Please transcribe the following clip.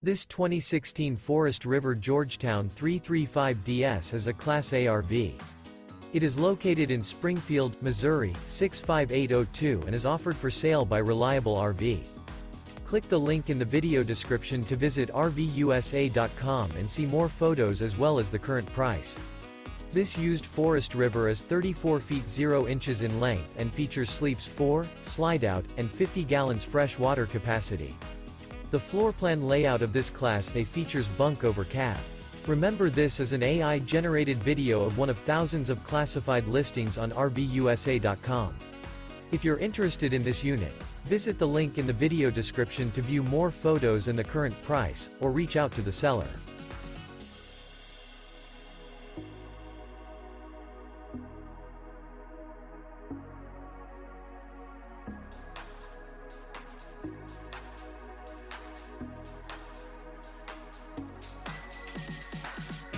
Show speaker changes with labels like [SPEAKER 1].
[SPEAKER 1] This 2016 Forest River Georgetown 335DS is a Class A RV. It is located in Springfield, Missouri, 65802 and is offered for sale by Reliable RV. Click the link in the video description to visit RVUSA.com and see more photos as well as the current price. This used Forest River is 34 feet 0 inches in length and features sleeps 4, Slideout, and 50 gallons fresh water capacity. The floor plan layout of this Class A features Bunk Over Cab. Remember, this is an AI-generated video of one of thousands of classified listings on RVUSA.com. If you're interested in this unit, visit the link in the video description to view more photos and the current price, or reach out to the seller.